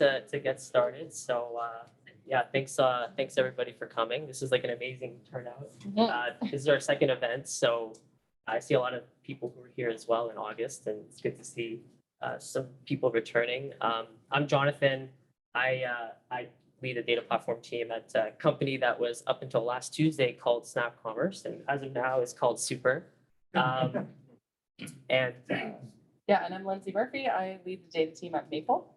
to get started. So yeah, thanks everybody for coming. This is like an amazing turnout. This is our second event, so I see a lot of people who were here as well in August, and it's good to see some people returning. I'm Jonathan. I lead a data platform team at a company that was up until last Tuesday called Snap Commerce, and as of now is called Super. And Yeah, and I'm Lindsay Murphy. I lead the data team at Maple.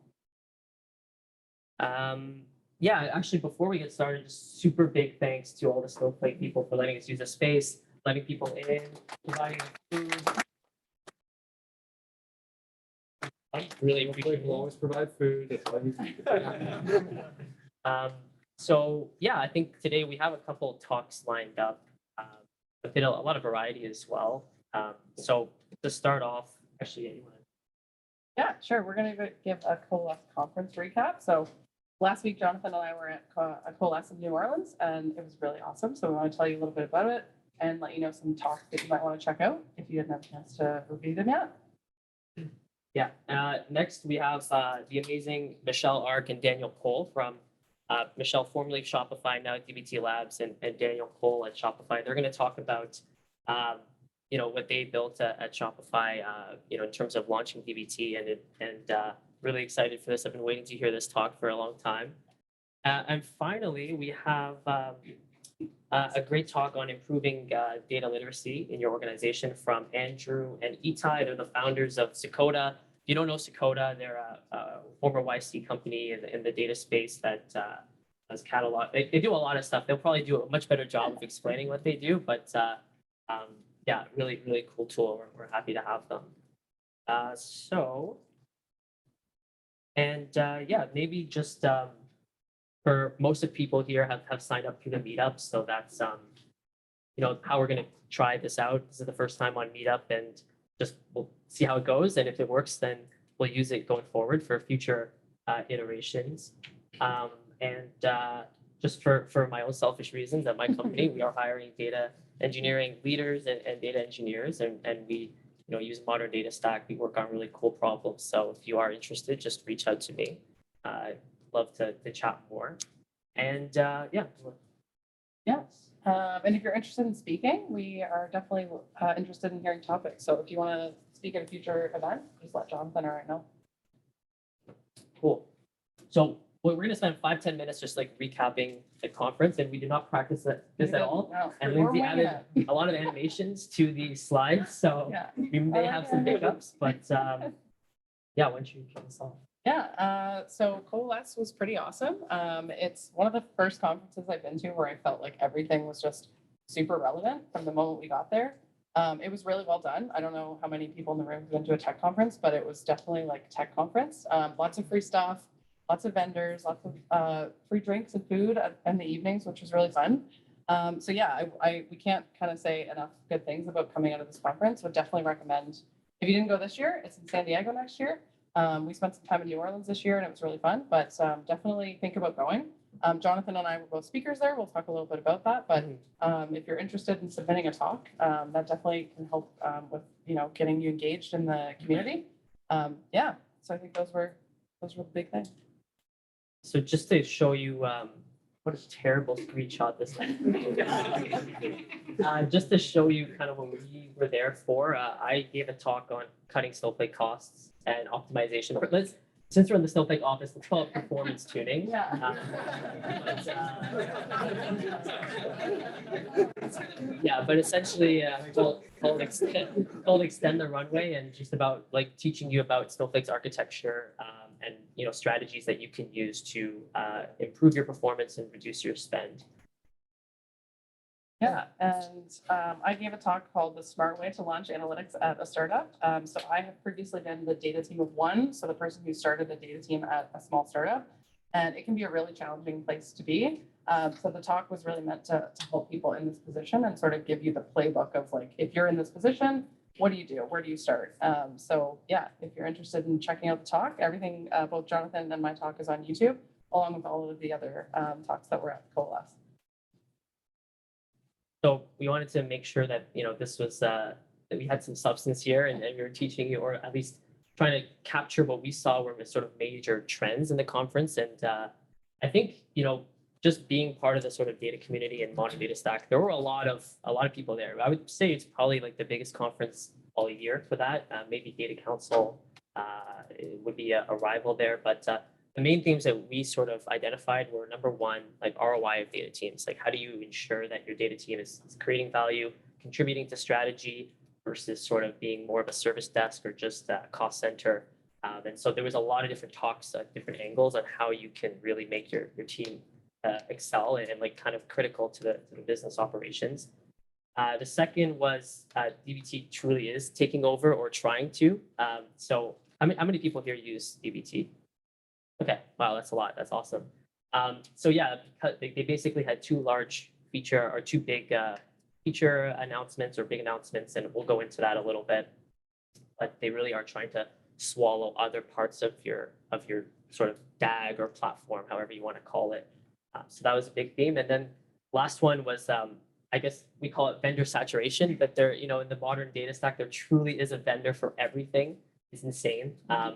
Yeah, actually, before we get started, just super big thanks to all the Snowflake people for letting us use the space, letting people in, providing food. Really, we will always provide food. So yeah, I think today we have a couple of talks lined up, a lot of variety as well. So to start off, actually, anyone? Yeah, sure. We're going to give a Coalesce conference recap. So last week, Jonathan and I were at Coalesce in New Orleans, and it was really awesome. So we want to tell you a little bit about it and let you know some talks that you might want to check out if you didn't have a chance to review them yet. Yeah. Next, we have the amazing Michelle Ark and Daniel Cole from Michelle, formerly of Shopify, now at DBT Labs, and Daniel Cole at Shopify. They're going to talk about what they built at Shopify, in terms of launching DBT, and really excited for this. I've been waiting to hear this talk for a long time. And finally, we have a great talk on improving data literacy in your organization from Andrew and Etai. They're the founders of Sakota. If you don't know Sakota, they're a former YC company in the data space that has catalog. They do a lot of stuff. They'll probably do a much better job of explaining what they do, but yeah, really, really cool tool. We're happy to have them. Yeah, maybe just for most of people here have signed up through the Meetup, so that's how we're going to try this out. This is the first time on Meetup, and just we'll see how it goes, and if it works, then we'll use it going forward for future iterations. Just for my own selfish reasons at my company, we are hiring data engineering leaders and data engineers, and we use modern data stack. We work on really cool problems. So if you are interested, just reach out to me. I'd love to chat more. And yeah. Yes. And if you're interested in speaking, we are definitely interested in hearing topics. So if you want to speak at a future event, just let Jonathan or I know. Cool. So we're going to spend 5-10 minutes just like recapping the conference, and we did not practice this at all. No, and Lindsay added a lot of animations to the slides, so yeah. we may have some hiccups, but yeah, why don't you kick us off? Yeah, so Coalesce was pretty awesome. It's one of the first conferences I've been to where I felt like everything was just super relevant from the moment we got there. It was really well done. I don't know how many people in the room have been to a tech conference, but it was definitely like a tech conference. Lots of free stuff, lots of vendors, lots of free drinks and food in the evenings, which was really fun. So yeah, we can't kind of say enough good things about coming out of this conference. Would definitely recommend. If you didn't go this year, it's in San Diego next year. We spent some time in New Orleans this year and it was really fun, but definitely think about going. Jonathan and I were both speakers there. We'll talk a little bit about that, but if you're interested in submitting a talk, that definitely can help with, getting you engaged in the community. Yeah, so I think those were the big things. So just to show you what a terrible screenshot this is. Just to show you kind of what we were there for, I gave a talk on cutting Snowflake costs and optimization. Since we're in the Snowflake office, let's call it performance tuning. Yeah. But essentially, called extend the runway, and just about like teaching you about Snowflake's architecture and strategies that you can use to improve your performance and reduce your spend. Yeah, and I gave a talk called The Smart Way to Launch Analytics at a Startup. So I have previously been the data team of one, so the person who started the data team at a small startup, and it can be a really challenging place to be. So the talk was really meant to help people in this position and sort of give you the playbook of like, if you're in this position, what do you do? Where do you start? So yeah, if you're interested in checking out the talk, everything, both Jonathan and my talk is on YouTube, along with all of the other talks that were at Coalesce. So we wanted to make sure that this was that we had some substance here, and we were teaching you, or at least trying to capture what we saw were sort of major trends in the conference. And I think, just being part of the sort of data community and modern data stack, there were a lot of people there. I would say it's probably like the biggest conference all year for that. Maybe Data Council it would be a rival there, but the main themes that we sort of identified were number one, like ROI of data teams. Like, how do you ensure that your data team is creating value, contributing to strategy versus sort of being more of a service desk or just a cost center. And so there was a lot of different talks at different angles on how you can really make your team excel and like kind of critical to the business operations. The second was DBT truly is taking over or trying to. So how many people here use DBT? Okay, wow, that's a lot. That's awesome. So yeah, they basically had two big feature announcements or big announcements, and we'll go into that a little bit. But they really are trying to swallow other parts of your sort of DAG or platform, however you want to call it. So that was a big theme. And then last one was, I guess we call it vendor saturation, but there, in the modern data stack, there truly is a vendor for everything. It's insane.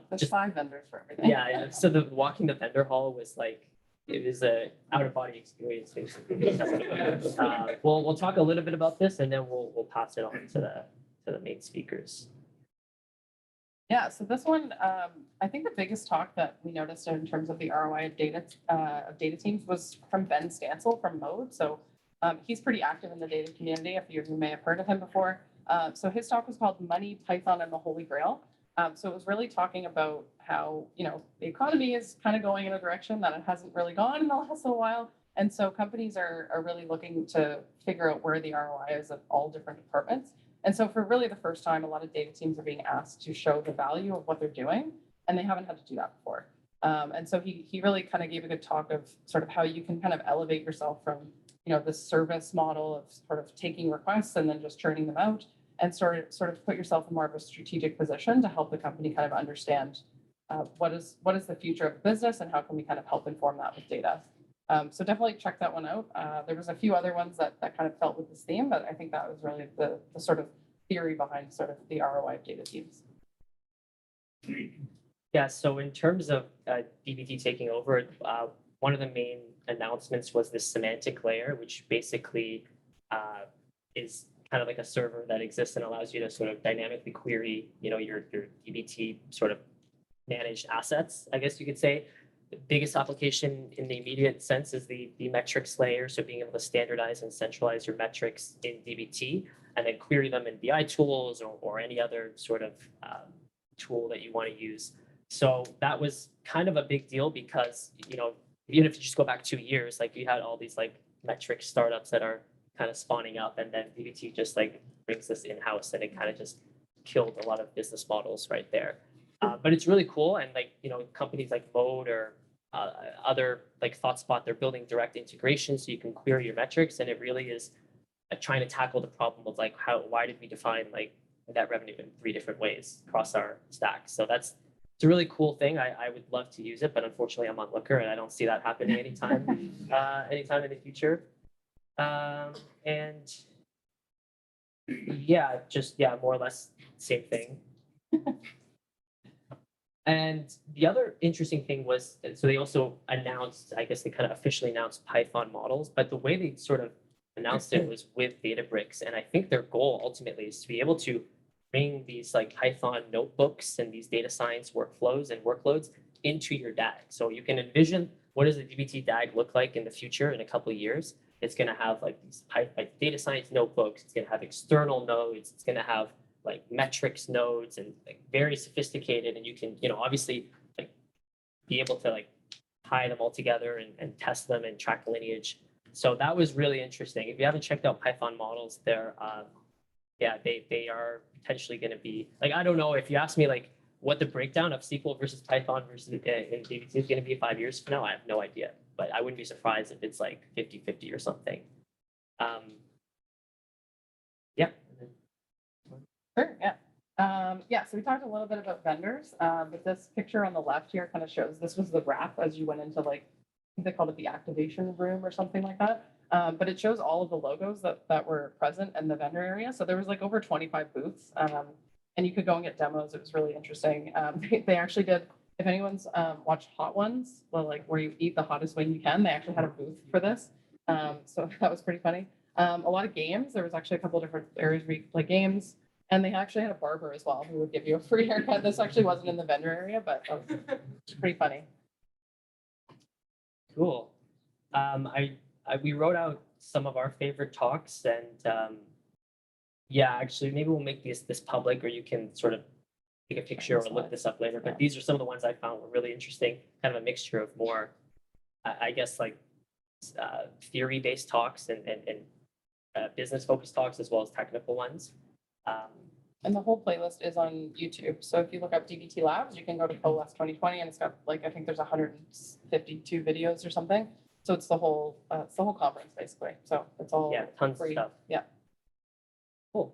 There's 5 vendors for everything. Yeah. So walking the vendor hall was like, it was a out of body experience. We'll talk a little bit about this, and then we'll pass it on to the main speakers. Yeah, so this one, I think the biggest talk that we noticed in terms of the ROI of data teams was from Ben Stansel from Mode. So he's pretty active in the data community. A few of you may have heard of him before. So his talk was called Money, Python, and the Holy Grail. So it was really talking about how, the economy is kind of going in a direction that it hasn't really gone in the last little while. And so companies are really looking to figure out where the ROI is of all different departments. And so for really the first time, a lot of data teams are being asked to show the value of what they're doing, and they haven't had to do that before. And so he really kind of gave a good talk of sort of how you can kind of elevate yourself from, the service model of sort of taking requests and then just churning them out, and sort of put yourself in more of a strategic position to help the company kind of understand what is the future of the business and how can we kind of help inform that with data. So definitely check that one out. There was a few other ones that kind of felt with this theme, but I think that was really the sort of theory behind sort of the ROI of data teams. Yeah, so in terms of DBT taking over, one of the main announcements was this semantic layer, which basically is kind of like a server that exists and allows you to sort of dynamically query, your DBT sort of managed assets, I guess you could say. The biggest application in the immediate sense is the metrics layer. So being able to standardize and centralize your metrics in DBT and then query them in BI tools or any other sort of tool that you want to use. So that was kind of a big deal because, even if you just go back 2 years, like you had all these like metric startups that are kind of spawning up, and then DBT just like brings this in-house, and it kind of just killed a lot of business models right there. But it's really cool, and like companies like Mode or other like ThoughtSpot, they're building direct integration so you can query your metrics, and it really is trying to tackle the problem of like why did we define like net revenue in 3 different ways across our stack. So it's a really cool thing. I would love to use it, but unfortunately I'm on Looker and I don't see that happening anytime in the future. And yeah, more or less same thing. And the other interesting thing was, so they also announced, I guess they kind of officially announced Python models, but the way they sort of announced it was with Databricks. And I think their goal ultimately is to be able to bring these like Python notebooks and these data science workflows and workloads into your DAG. So you can envision what does a DBT DAG look like in the future in a couple of years. It's going to have like these data science notebooks. It's going to have external nodes. It's going to have like metrics nodes and like very sophisticated, and you can obviously like be able to like tie them all together and test them and track lineage. So that was really interesting. If you haven't checked out Python models, they are potentially going to be like, I don't know if you ask me like what the breakdown of SQL versus Python versus in DBT is going to be 5 years from now. I have no idea, but I wouldn't be surprised if it's like 50-50 or something. Yeah. Sure, yeah. So we talked a little bit about vendors, but this picture on the left here kind of shows this was the wrap as you went into like, I think they called it the activation room or something like that. But it shows all of the logos that were present in the vendor area. So there was like over 25 booths. and you could go and get demos. It was really interesting. They actually did, if anyone's watched Hot Ones, well, like where you eat the hottest wing you can, they actually had a booth for this. So that was pretty funny. A lot of games. There was actually a couple of different areas where you could play games. And they actually had a barber as well who would give you a free haircut. This actually wasn't in the vendor area, but it was pretty funny. Cool. We wrote out some of our favorite talks, and yeah, actually, maybe we'll make this public, or you can sort of take a picture or look this up later. But Yeah. these are some of the ones I found were really interesting. Kind of a mixture of more, I guess, like theory-based talks and business-focused talks, as well as technical ones. And the whole playlist is on YouTube. So if you look up DBT Labs, you can go to Coalesce 2020, and it's got like, I think there's 152 videos or something. So it's the whole conference basically. So it's all Yeah, tons free. of stuff. Yeah. Cool.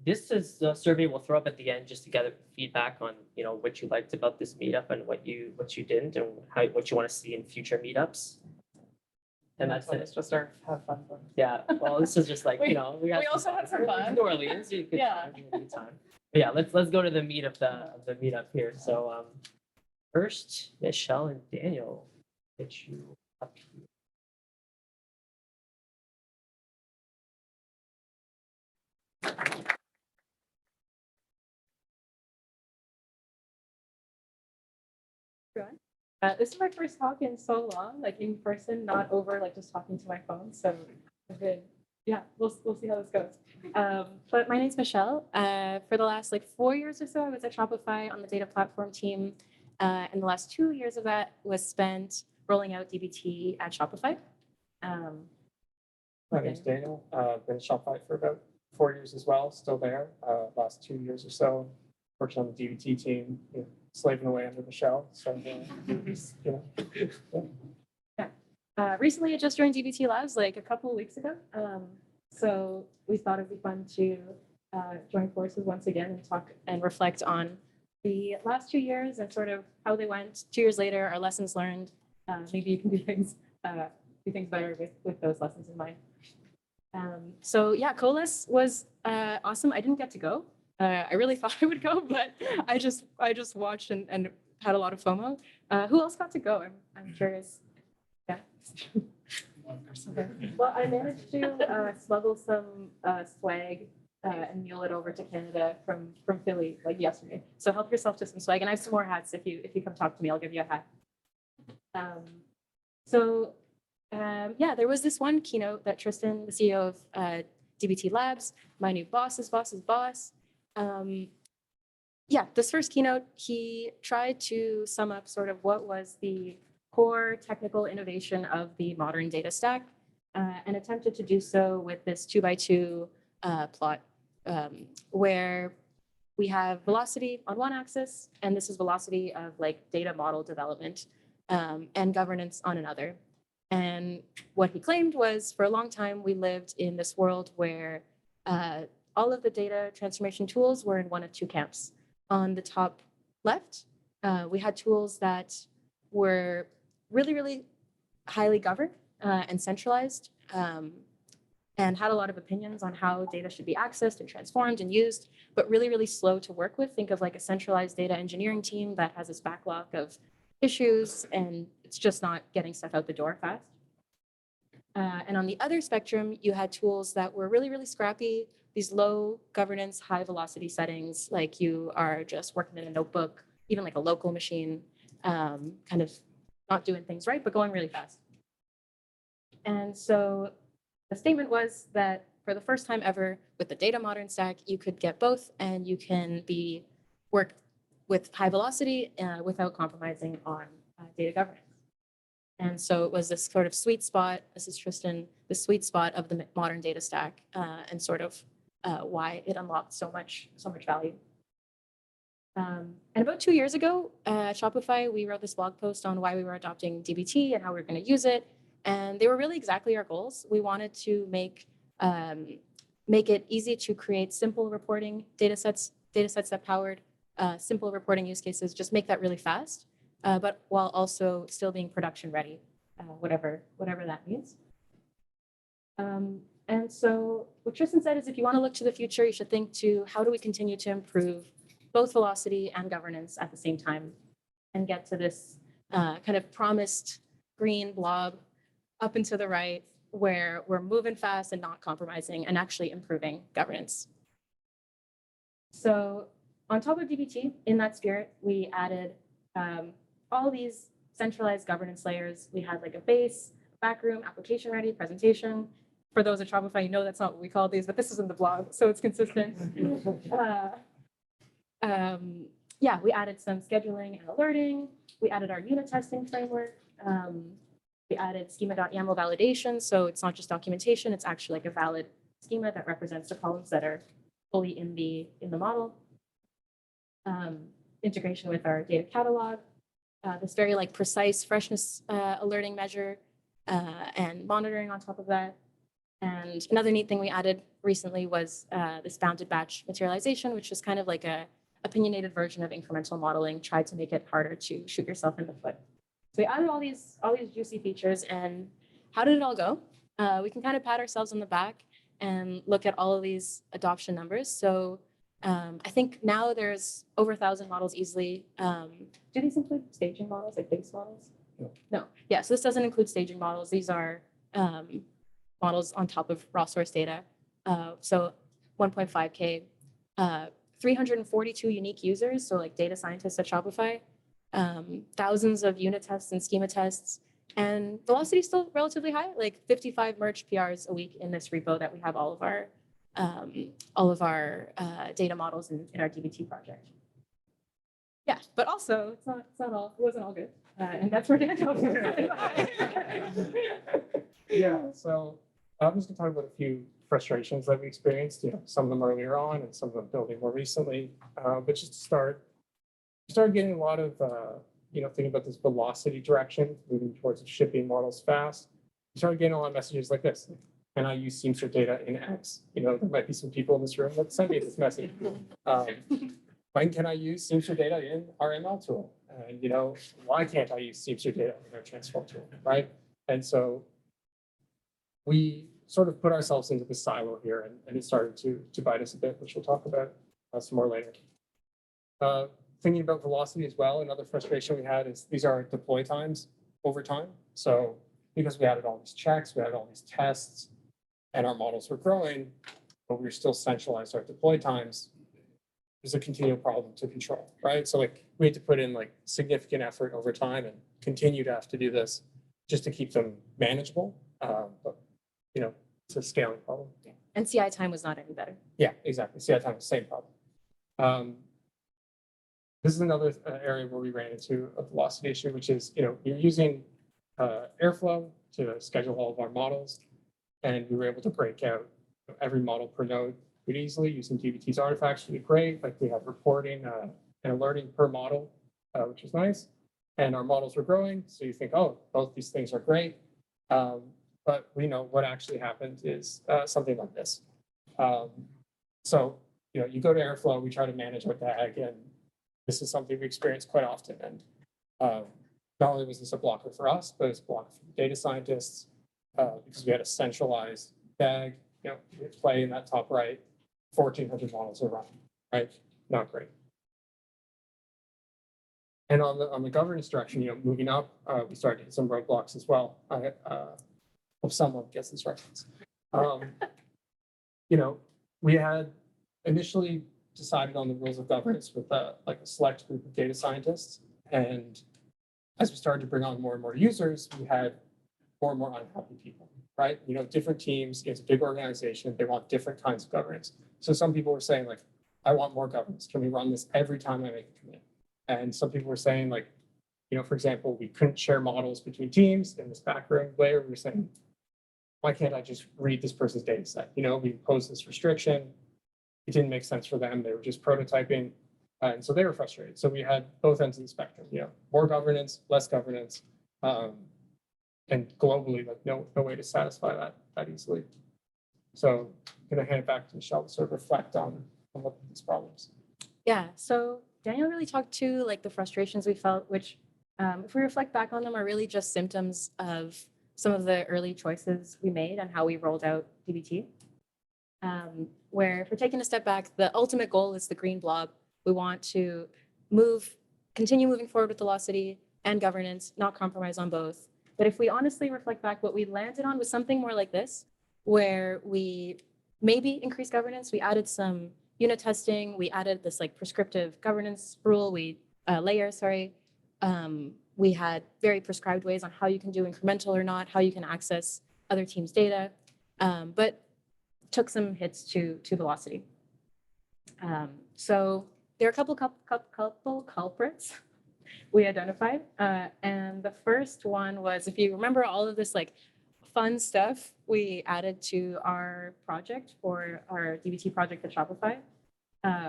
This is the survey we'll throw up at the end just to gather feedback on, what you liked about this meetup and what you didn't, and what you want to see in future meetups. And that's It's it. just our have fun. Yeah. Well, this is just like, We we also had some fun. New Orleans, you could Yeah. have a good time. But yeah, let's go to the meat of the meetup here. So first, Michelle and Daniel, get you up here. This is my first talk in so long, like in person, not over like just talking to my phone. So I've been, yeah, we'll see how this goes. But my name's Michelle. For the last like 4 years or so, I was at Shopify on the data platform team. And the last 2 years of that was spent rolling out DBT at Shopify. My name's Daniel. Been at Shopify for about 4 years as well, still there. Last 2 years or so, working on the DBT team, slaving away under Michelle. So, Recently, I just joined DBT Labs like a couple of weeks ago. So we thought it'd be fun to join forces once again and talk and reflect on the last 2 years and sort of how they went. 2 years later, our lessons learned. Maybe you can do things better with those lessons in mind. So yeah, Coalesce was awesome. I didn't get to go. I really thought I would go, but I just watched and had a lot of FOMO. Who else got to go? I'm curious. Yeah. Okay. Well, I managed to smuggle some swag and mule it over to Canada from Philly like yesterday. So help yourself to some swag, and I have some more hats. If you come talk to me, I'll give you a hat. Yeah, there was this one keynote that Tristan, the CEO of DBT Labs, my new boss's boss. Yeah, this first keynote, he tried to sum up sort of what was the core technical innovation of the modern data stack, and attempted to do so with this 2x2 plot, where we have velocity on one axis, and this is velocity of like data model development, and governance on another. And what he claimed was, for a long time, we lived in this world where all of the data transformation tools were in one of two camps. On the top left, we had tools that were really, really highly governed and centralized, and had a lot of opinions on how data should be accessed and transformed and used, but really, really slow to work with. Think of like a centralized data engineering team that has this backlog of issues, and it's just not getting stuff out the door fast. And on the other spectrum, you had tools that were really, really scrappy, these low governance, high velocity settings, like you are just working in a notebook, even like a local machine, kind of not doing things right, but going really fast. And so the statement was that for the first time ever with the data modern stack, you could get both, and you can work with high velocity without compromising on data governance. And so it was this sort of sweet spot, this is Tristan, the sweet spot of the modern data stack, and sort of why it unlocked so much value. And about 2 years ago at Shopify, we wrote this blog post on why we were adopting DBT and how we were going to use it. And they were really exactly our goals. We wanted to make it easy to create simple reporting data sets that powered simple reporting use cases, just make that really fast, but while also still being production ready, whatever that means. And so what Tristan said is if you want to look to the future, you should think to how do we continue to improve both velocity and governance at the same time and get to this kind of promised green blob up and to the right where we're moving fast and not compromising and actually improving governance. So on top of DBT, in that spirit, we added all these centralized governance layers. We had like a base, backroom, application ready, presentation. For those at Shopify, you know that's not what we call these, but this is in the blog, so it's consistent. Yeah, we added some scheduling and alerting. We added our unit testing framework. We added schema.yaml validation, so it's not just documentation, it's actually like a valid schema that represents the columns that are fully in the model. Integration with our data catalog, this very like precise freshness alerting measure and monitoring on top of that. And another neat thing we added recently was this bounded batch materialization, which is kind of like a opinionated version of incremental modeling, tried to make it harder to shoot yourself in the foot. So we added all these juicy features, and how did it all go? We can kind of pat ourselves on the back and look at all of these adoption numbers. So I think now there's over 1,000 models easily. Do these include staging models, like base models? No. Yeah, so this doesn't include staging models. These are models on top of raw source data. So 1.5K, 342 unique users, so like data scientists at Shopify, thousands of unit tests and schema tests, and velocity is still relatively high, like 55 merge PRs a week in this repo that we have all of our data models in our DBT project. Yeah, but also it's not all, it wasn't all good. And that's where Daniel. Yeah, so I'm just gonna talk about a few frustrations that we experienced, some of them earlier on and some of them building more recently. But just to start, we started getting a lot of, thinking about this velocity direction, moving towards shipping models fast. We started getting a lot of messages like this. Can I use Seamster data in X? There might be some people in this room that send me this message. When can I use Seamster data in our ML tool? And, why can't I use Seamster data in our transform tool, right? And so we sort of put ourselves into the silo here, and it started to bite us a bit, which we'll talk about some more later. Thinking about velocity as well, another frustration we had is these are deploy times over time. So because we added all these checks, we added all these tests, and our models were growing, but we were still centralized our deploy times, there's a continual problem to control, right? So like we had to put in like significant effort over time and continue to have to do this just to keep them manageable. But it's a scaling problem. Yeah. And CI time was not any better. Yeah, exactly. CI time, same problem. This is another area where we ran into a velocity issue, which is, you're using Airflow to schedule all of our models, and we were able to break out every model per node pretty easily using DBT's artifacts, really great. Like we have reporting and alerting per model, which is nice. And our models were growing, so you think, oh, both these things are great. But we know what actually happened is something like this. So, you go to Airflow, we try to manage our DAG, and this is something we experience quite often. And not only was this a blocker for us, but it's a blocker for the data scientists because we had a centralized DAG, we play in that top right, 1,400 models are running, right? Not great. And on the governance direction, moving up, we started to hit some roadblocks as well. Hope someone gets this reference. We had initially decided on the rules of governance with like a select group of data scientists. And as we started to bring on more and more users, we had more and more unhappy people, right? Different teams, it's a big organization, they want different kinds of governance. So some people were saying like, I want more governance. Can we run this every time I make a commit? And some people were saying like, for example, we couldn't share models between teams in this backroom layer. We were saying, why can't I just read this person's data set? We imposed this restriction. It didn't make sense for them. They were just prototyping. And so they were frustrated. So we had both ends of the spectrum, more governance, less governance, and globally, like no way to satisfy that easily. So I'm going to hand it back to Michelle to sort of reflect on what these problems. Yeah, so Daniel really talked to like the frustrations we felt, which if we reflect back on them are really just symptoms of some of the early choices we made and how we rolled out DBT. Where if we're taking a step back, the ultimate goal is the green blob. We want to continue moving forward with velocity and governance, not compromise on both. But if we honestly reflect back, what we landed on was something more like this, where we maybe increased governance. We added some unit testing. We added this like prescriptive governance rule, layer, sorry. We had very prescribed ways on how you can do incremental or not, how you can access other teams' data, but took some hits to velocity. So there are a couple culprits we identified. And the first one was, if you remember all of this like fun stuff we added to our project for our DBT project at Shopify,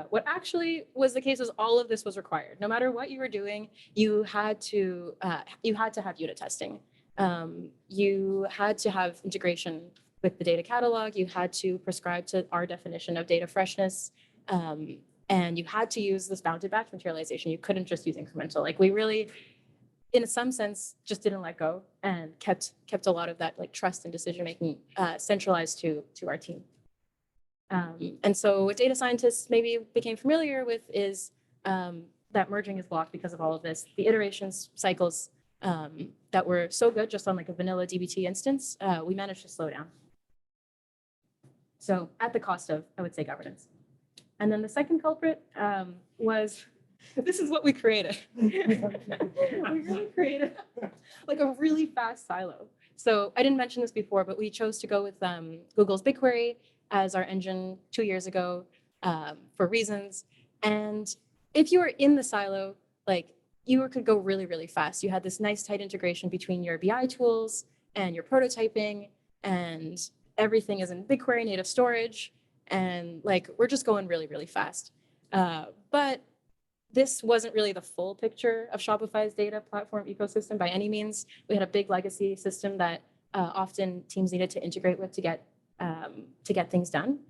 what actually was the case was all of this was required. No matter what you were doing, you had to have unit testing. You had to have integration with the data catalog. You had to prescribe to our definition of data freshness. And you had to use this bounded batch materialization. You couldn't just use incremental. Like we really, in some sense, just didn't let go and kept a lot of that like trust and decision-making centralized to our team. And so what data scientists maybe became familiar with is that merging is blocked because of all of this. The iterations cycles that were so good just on like a vanilla DBT instance, we managed to slow down. So at the cost of, I would say, governance. And then the second culprit was, this is what we created. We really created like a really fast silo. So I didn't mention this before, but we chose to go with Google's BigQuery as our engine 2 years ago for reasons. And if you were in the silo, like you could go really, really fast. You had this nice tight integration between your BI tools and your prototyping, and everything is in BigQuery native storage. And like, we're just going really, really fast. But this wasn't really the full picture of Shopify's data platform ecosystem by any means. We had a big legacy system that often teams needed to integrate with to get things done.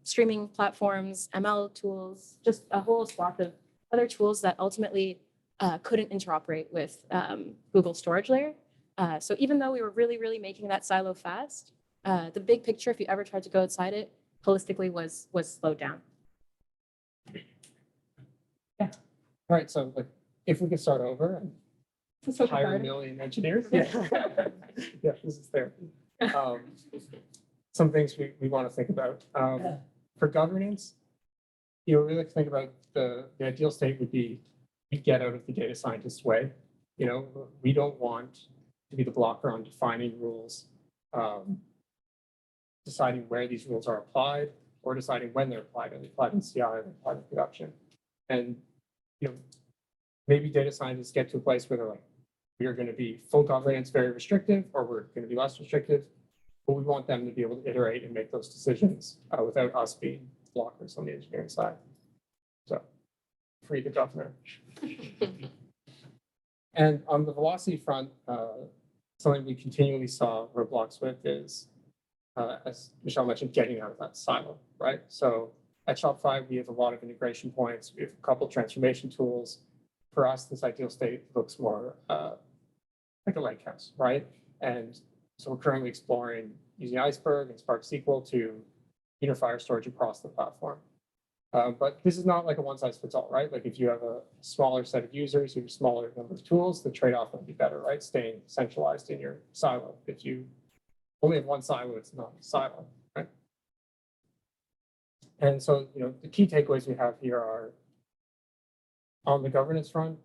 Streaming platforms, ML tools, just a whole swath of other tools that ultimately couldn't interoperate with Google storage layer. So even though we were really, really making that silo fast, the big picture, if you ever tried to go outside it, holistically was slowed down. All right, so like if we could start over and hire a million engineers. Yeah, yeah, this is therapy. Some things we want to think about. For governance, you know, really think about the ideal state would be we get out of the data scientist's way. You know, we don't want to be the blocker on defining rules, deciding where these rules are applied, or deciding when they're applied. Are they applied in CI or they're applied in production? And you know, maybe data scientists get to a place where they're like, we are going to be full governance, very restrictive, or we're going to be less restrictive. But we want them to be able to iterate and make those decisions without us being blockers on the engineering side. So, free the governor. And on the velocity front, something we continually saw roadblocks with is, as Michelle mentioned, getting out of that silo, right? So at Shopify, we have a lot of integration points. We have a couple transformation tools. For us, this ideal state looks more like a lake house, right? And so we're currently exploring using Iceberg and Spark SQL to unify our storage across the platform. But this is not like a one size fits all, right? Like if you have a smaller set of users, you have a smaller number of tools, the trade-off might be better, right? Staying centralized in your silo. If you only have one silo, it's not a silo, right? And so, you know, the key takeaways we have here are on the governance front,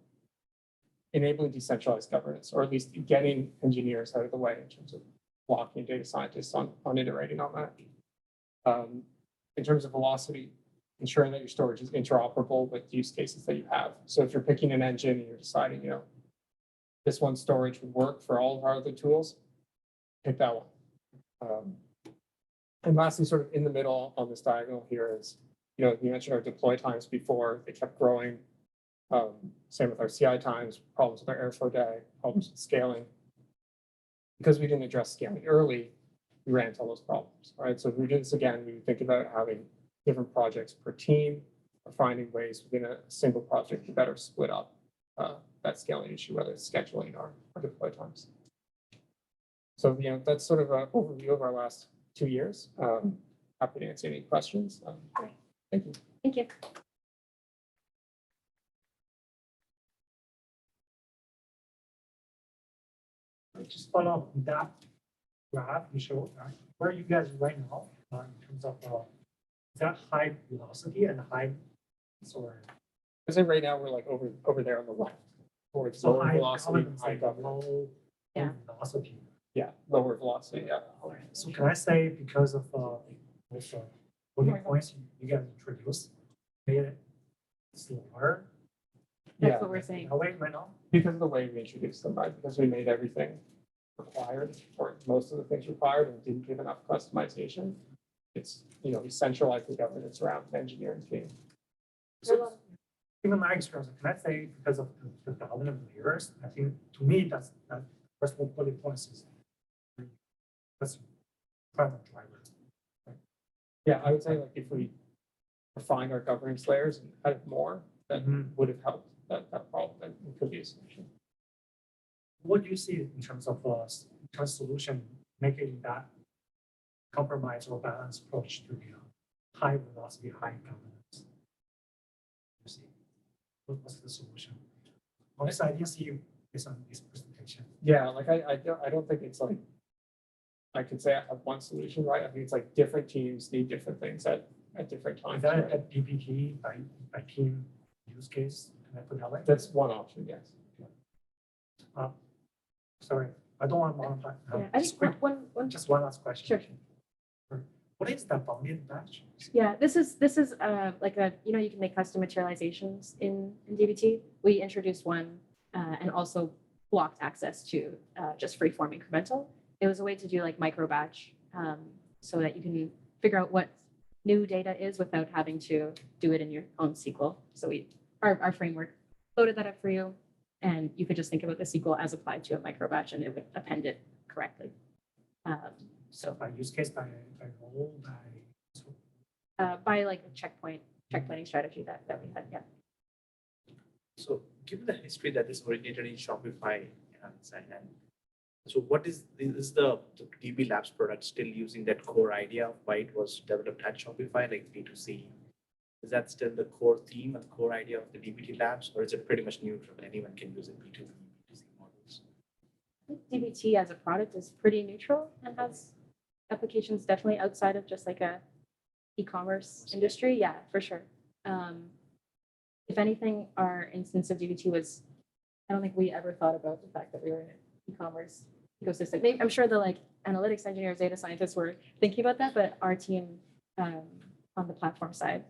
enabling decentralized governance, or at least getting engineers out of the way in terms of blocking data scientists on iterating on that. In terms of velocity, ensuring that your storage is interoperable with use cases that you have. So if you're picking an engine and you're deciding, you know, this one storage would work for all of our other tools, pick that one. And lastly, sort of in the middle on this diagonal here is, you know, you mentioned our deploy times before, they kept growing. Same with our CI times, problems with our airflow day, problems with scaling. Because we didn't address scaling early, we ran into all those problems, right? So if we do this again, we would think about having different projects per team, or finding ways within a single project to better split up that scaling issue, whether it's scheduling or deploy times. So, that's sort of an overview of our last 2 years. Happy to answer any questions. Great. Thank you. Thank you. Just follow up on that graph you showed, where are you guys right now in terms of, is that high velocity and high, or I say right now we're like over there on the left, towards so lower high velocity, governance, high like governance. low Yeah. velocity? Yeah, lower velocity, yeah. So can I say because of those bullet points you guys introduced, made it slower? That's Yeah. what we're saying. Away right now? Because of the way we introduced them, right? Because we made everything required, or most of the things required, and didn't give enough customization. It's, we centralized the governance around the engineering team. So, even my experience, can I say because of the dominant layers, I think to me that first one bullet points is that's primary driver. Yeah, I would say like if we refine our governance layers and added more, that would have helped that problem, and it could be a solution. What do you see in terms of solution making that compromise or balanced approach to the high velocity, high governance? You see, what's the solution? Honestly, I didn't see you based on this presentation. Yeah, like I don't think it's like I could say I have one solution, right? I think it's like different teams need different things at different Is times. that right? a DPT by team use case? Can I put that way? That's one option, yes. Sorry, I don't want to modify. Yeah, I Just think quick, one. just one last question. Sure. What is the bounded batch? Yeah, this is like you can make custom materializations in DBT. We introduced one and also blocked access to just free-form incremental. It was a way to do like micro batch so that you can figure out what new data is without having to do it in your own SQL. So our framework loaded that up for you, and you could just think about the SQL as applied to a micro batch, and it would append it correctly. So By use case, by role, by. by like a checkpointing strategy that we had, yeah. So given the history that this originated in Shopify and so what is the DB Labs product still using that core idea of why it was developed at Shopify, like B2C? Is that still the core theme and the core idea of the DBT Labs, or is it pretty much neutral? Anyone can use it, B2B, B2C models? I think DBT as a product is pretty neutral and has applications definitely outside of just like a e-commerce industry. Yeah, for sure. If anything, our instance of DBT was, I don't think we ever thought about the fact that we were in an e-commerce ecosystem. I'm sure the like analytics engineers, data scientists were thinking about that, but our team on the platform side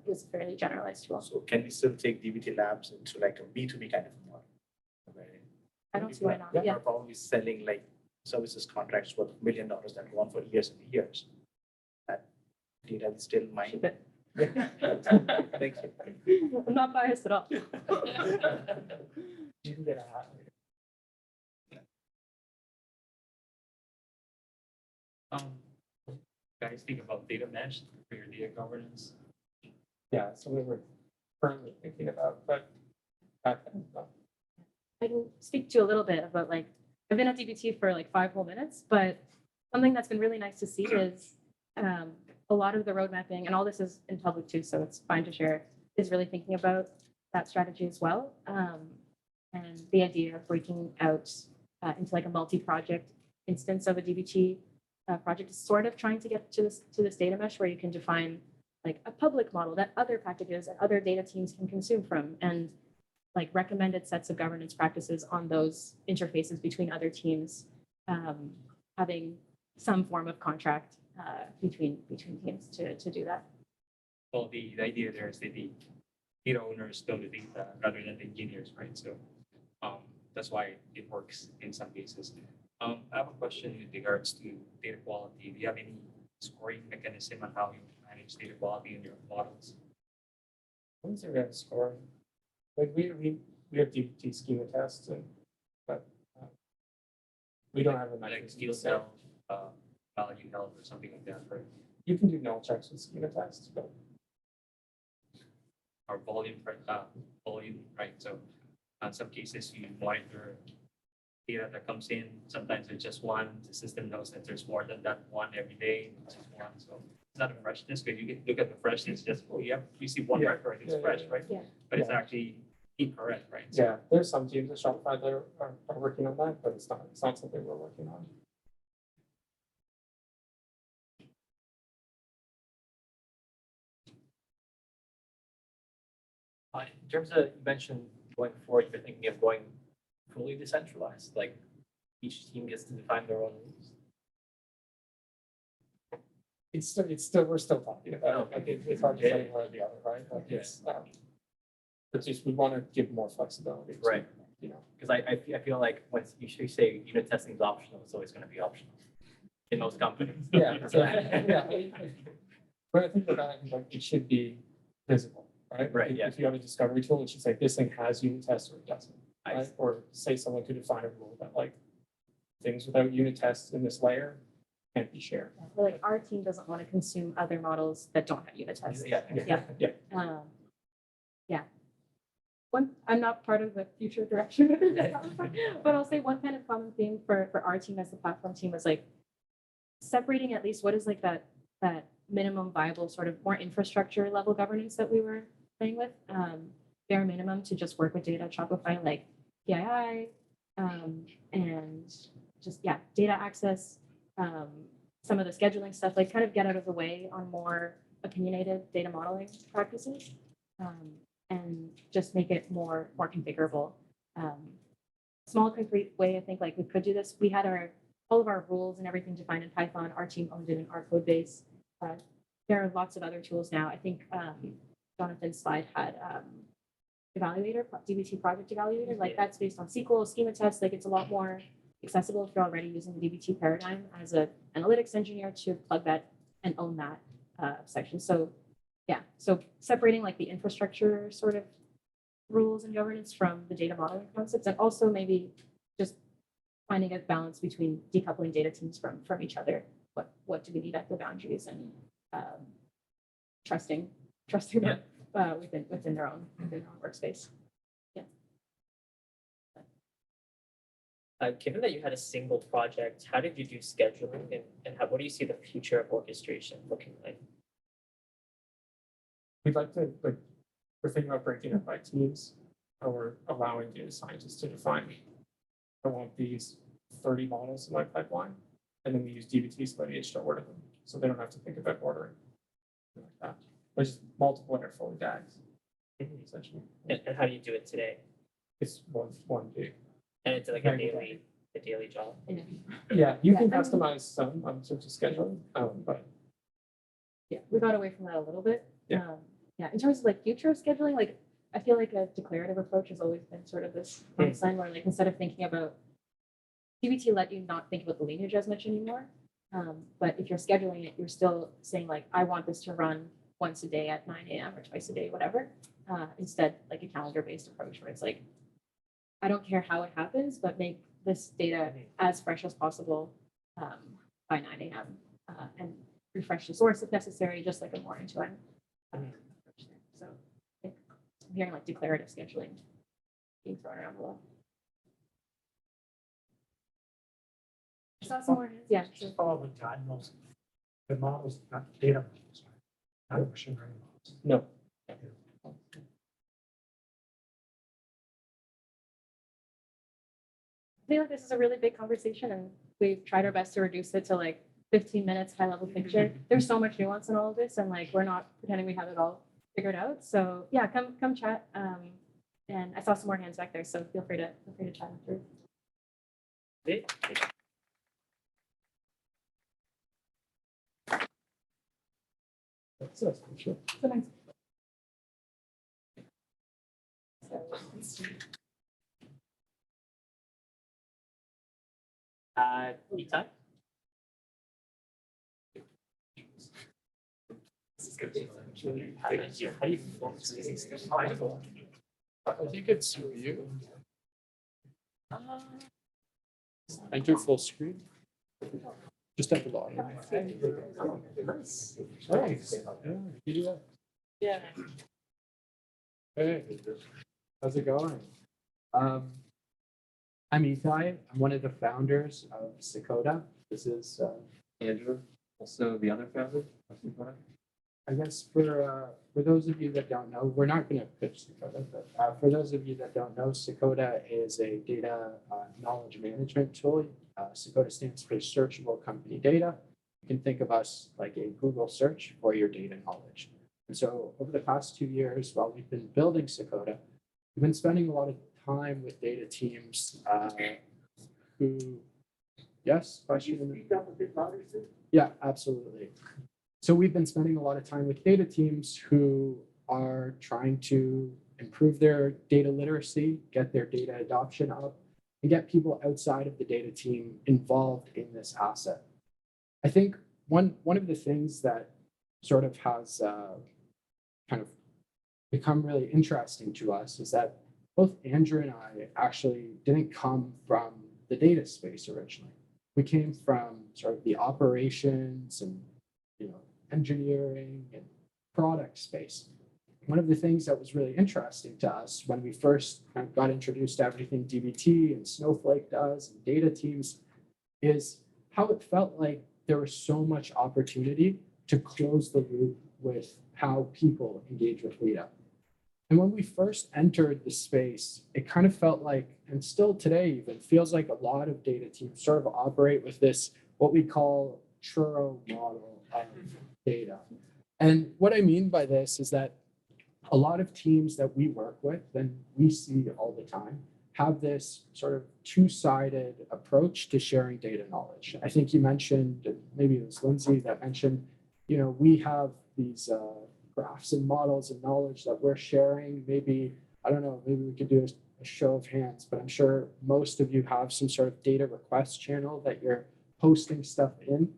was a fairly generalized tool. So can we still take DBT Labs into like a B2B kind of model? I don't see why not. Yeah. Yeah. Are probably selling like services contracts worth $1 million that go on for years and years. That data is still mine. Keep it. Thank you. I'm not biased at all. You can get a hat. Guys think about data mesh for your data governance? Yeah, something we're currently thinking about, but back then, I can speak to you a little bit about like, I've been at DBT for like 5 whole minutes, but something that's been really nice to see is a lot of the road mapping, and all this is in public too, so it's fine to share, is really thinking about that strategy as well. And the idea of breaking out into like a multi-project instance of a DBT project is sort of trying to get to this data mesh where you can define like a public model that other packages and other data teams can consume from, and like recommended sets of governance practices on those interfaces between other teams, having some form of contract between teams to do that. Well, the idea there is that the data owners know the data rather than the engineers, right? So that's why it works in some cases. I have a question with regards to data quality. Do you have any scoring mechanism on how you manage data quality in your models? things are gonna score. Like we have DBT schema tests, but we don't have a Like metric skill set. cell, value held or something like that, right? You can do null checks with schema tests, but Or volume, right? So in some cases you monitor data that comes in. Sometimes it's just one. The system knows that there's more than that one every day. It's just one. So it's not a freshness because you can look at the freshness, just, oh, you see one Yeah. record, it's Yeah, fresh, yeah, right? yeah. But it's Yeah. actually incorrect, right? So Yeah, there's some teams at Shopify that are working on that, but it's not something we're working on. In terms of, you mentioned going forward, you're thinking of going fully decentralized, like each team gets to define their own rules. It's still, we're still talking about it, like, it's hard to say one or the other, right? Like, Yeah. it's just, we want to give more flexibility. to, Right. You know, Because I feel like once you say unit testing is optional, it's always going to be optional in most companies. yeah, so, yeah. But I think that, like, it should be visible, right? Right, If- yeah. If you have a discovery tool, it should say, this thing has unit tests or it doesn't, I right? see. Or say someone could define a rule that, like, things without unit tests in this layer can't be shared. Or like our team doesn't want to consume other models that don't have unit tests. Yeah. Yeah. Yeah. Yeah. I'm not part of the future direction of this, but I'll say one kind of common theme for our team as the platform team was like separating at least what is like that minimum viable sort of more infrastructure level governance that we were playing with. Bare minimum to just work with data at Shopify, like PII, and just, yeah, data access, some of the scheduling stuff, like kind of get out of the way on more opinionated data modeling practices, and just make it more configurable. Small concrete way, I think like we could do this. We had all of our rules and everything defined in Python. Our team owned it in our code base. There are lots of other tools now. I think Jonathan's slide had evaluator, DBT project evaluator, like that's based on SQL, schema tests, like it's a lot more accessible if you're already using the DBT paradigm as an analytics engineer to plug that and own that section. So yeah, so separating like the infrastructure sort of rules and governance from the data modeling concepts, and also maybe just finding a balance between decoupling data teams from each other. What do we need at the boundaries, and trusting them within their own workspace. Given that you had a single project, how did you do scheduling and what do you see the future of orchestration looking like? We'd like to, like, we're thinking about breaking up by teams, or we're allowing data scientists to define, I want these 30 models in my pipeline, and then we use DBT's lineage to order them, so they don't have to think about ordering. Something like that. But just multiple airflow DAGs, essentially. And how do you do it today? It's one big. And it's like a daily job. Yeah, you Yeah, can I mean- customize some on terms of scheduling, but Yeah, we got away from that a little bit. Yeah. Yeah, in terms of like future scheduling, like I feel like a declarative approach has always been sort of this sign where like instead of thinking about DBT let you not think about the lineage as much anymore. But if you're scheduling it, you're still saying like, I want this to run once a day at 9 a.m. or twice a day, whatever. Instead, like a calendar-based approach where it's like, I don't care how it happens, but make this data as fresh as possible by 9 a.m. And refresh the source if necessary, just like a more end-to-end approach there. So I think I'm hearing like declarative scheduling being thrown around a lot. I saw some more hands. Yeah, sure. Just follow the guide models. The models, not data models, right? Not machine learning models. no. I feel like this is a really big conversation and we've tried our best to reduce it to like 15 minutes, high level picture. There's so much nuance in all of this and like, we're not pretending we have it all figured out. So yeah, come chat. And I saw some more hands back there, so feel free to chat through. That's for sure. So nice. So, let's see. Etai? How do you focus using stuff? I think it's you. Enter full screen. Just at the bottom. Nice. Yeah, you do that. Yeah. Hey, how's it going? I'm Etai. I'm one of the founders of Sakota. This is Andrew, also the other founder of Mizrahi. I guess for those of you that don't know, we're not going to pitch Sakota, but for those of you that don't know, Sakota is a data knowledge management tool. Sakota stands for Searchable Company Data. You can think of us like a Google search for your data knowledge. And so over the past 2 years, while we've been building Sakota, we've been spending a lot of time with data teams who, yes, question? Yeah, absolutely. So we've been spending a lot of time with data teams who are trying to improve their data literacy, get their data adoption up, and get people outside of the data team involved in this asset. I think one of the things that sort of has kind of become really interesting to us is that both Andrew and I actually didn't come from the data space originally. We came from sort of the operations and engineering and product space. One of the things that was really interesting to us when we first kind of got introduced to everything DBT and Snowflake does and data teams is how it felt like there was so much opportunity to close the loop with how people engage with data. And when we first entered the space, it kind of felt like, and still today even, feels like a lot of data teams sort of operate with this, what we call churro model of data. And what I mean by this is that a lot of teams that we work with and we see all the time have this sort of two-sided approach to sharing data knowledge. I think you mentioned, maybe it was Lindsay that mentioned, we have these graphs and models and knowledge that we're sharing. Maybe, I don't know, maybe we could do a show of hands, but I'm sure most of you have some sort of data request channel that you're posting stuff in.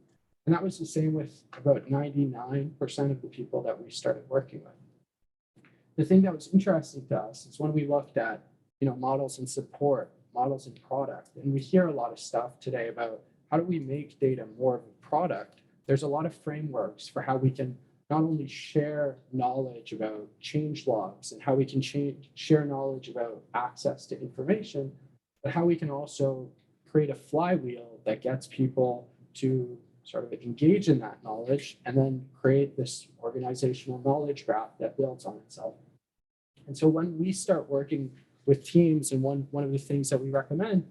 And that was the same with about 99% of the people that we started working with. The thing that was interesting to us is when we looked at, models in support, models in product, and we hear a lot of stuff today about how do we make data more of a product. There's a lot of frameworks for how we can not only share knowledge about change logs and how we can share knowledge about access to information, but how we can also create a flywheel that gets people to sort of engage in that knowledge and then create this organizational knowledge graph that builds on itself. And so when we start working with teams, and one of the things that we recommend